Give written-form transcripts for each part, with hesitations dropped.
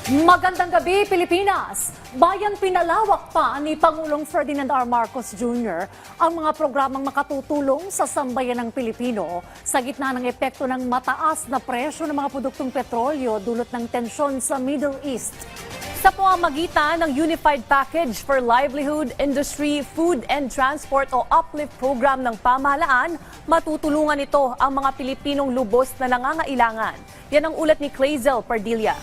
Magandang gabi, Pilipinas! Bayan pinalawak pa ni Pangulong Ferdinand R. Marcos Jr. ang mga programang makatutulong sa sambayan ng Pilipino sa gitna ng epekto ng mataas na presyo ng mga produktong petrolyo dulot ng tensyon sa Middle East. Sa pamamagitan ng Unified Package for Livelihood, Industry, Food and Transport o UPLIFT program ng pamahalaan, matutulungan ito ang mga Pilipinong lubos na nangangailangan. Yan ang ulat ni Clazel Pardilla.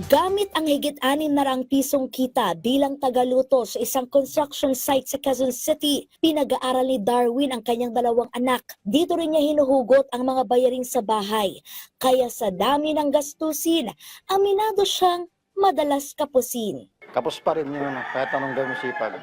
Gamit ang higit 600 pisong kita bilang tagaluto sa isang construction site sa Quezon City, pinag-aaral ni Darwin ang kanyang 2 anak. Dito rin niya hinuhugot ang mga bayarin sa bahay. Kaya sa dami ng gastusin, aminado siyang madalas kapusin. Kapos pa rin yun, kahit anong gawin sipag.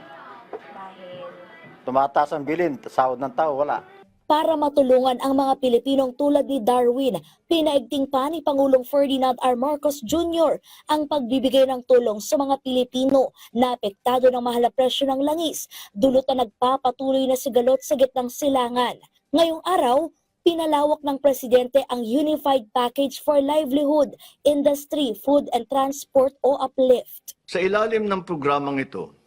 Dahil? Tumataas ang bilin, sahod ng tao, wala. Para matulungan ang mga Pilipinong tulad ni Darwin, pinaigting pa ni Pangulong Ferdinand R. Marcos Jr. ang pagbibigay ng tulong sa mga Pilipino na apektado ng mahal na presyo ng langis, dulot na nagpapatuloy na sigalot sa gitnang silangan. Ngayong araw, pinalawak ng Presidente ang Unified Package for Livelihood, Industry, Food and Transport o UPLIFT. Sa ilalim ng programang ito,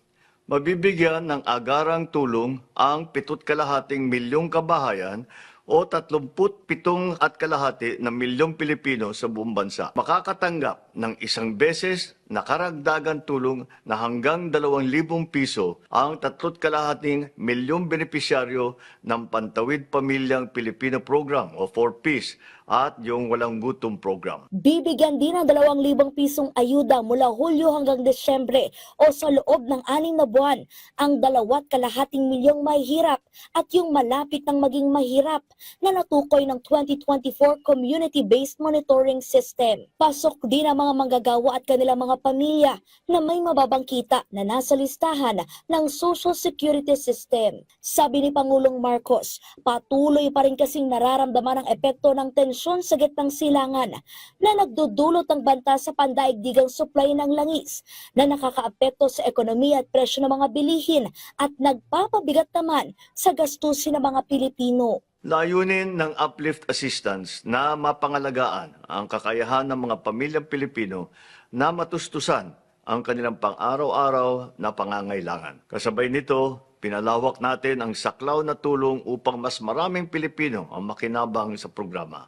mabibigyan ng agarang tulong ang 7,5 milyong kabahayan o 37,500 na milyong Pilipino sa buong bansa. Makakatanggap ng isang beses na karagdagan tulong na hanggang 2,000 piso ang 3,5 milyong benepisyaryo ng Pantawid Pamilyang Pilipino Program o 4Ps at yung Walang Gutom Program. Bibigyan din ng 2,000 pisong ayuda mula Hulyo hanggang Desyembre o sa loob ng 6 na buwan ang 2,5 milyong mahihirap at yung malapit ng maging mahirap na natukoy ng 2024 Community-Based Monitoring System. Pasok din ang mga manggagawa at kanilang mga pamilya na may mababang kita na nasa listahan ng Social Security System. Sabi ni Pangulong Marcos, patuloy pa rin kasing nararamdaman ang epekto ng tensyon sa gitnang silangan na nagdudulot ng banta sa pandaigdigang supply ng langis na nakakaapekto sa ekonomiya at presyo ng mga bilihin at nagpapabigat naman sa gastusin ng mga Pilipino. Layunin ng uplift assistance na mapangalagaan ang kakayahan ng mga pamilyang Pilipino na matustusan ang kanilang pang-araw-araw na pangangailangan. Kasabay nito, pinalawak natin ang saklaw na tulong upang mas maraming Pilipino ang makinabang sa programa.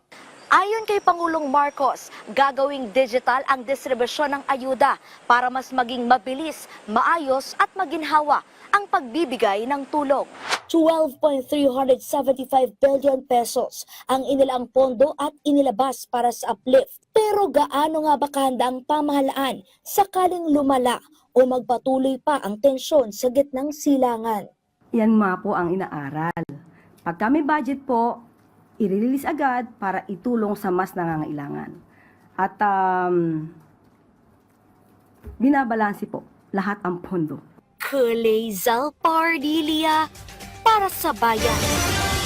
Ayon kay Pangulong Marcos, gagawing digital ang distribusyon ng ayuda para mas maging mabilis, maayos at maginhawa ang pagbibigay ng tulong. 12.375 billion pesos ang inilaang pondo at inilabas para sa UPLIFT. Pero gaano nga ba kahanda ang pamahalaan sakaling lumala o magpatuloy pa ang tensyon sa gitnang silangan? Yan nga po ang inaaral. Pagka may budget po, i-release agad para itulong sa mas nangangailangan. At binabalansi po lahat ang pondo. Clazel Pardilla para sa bayan.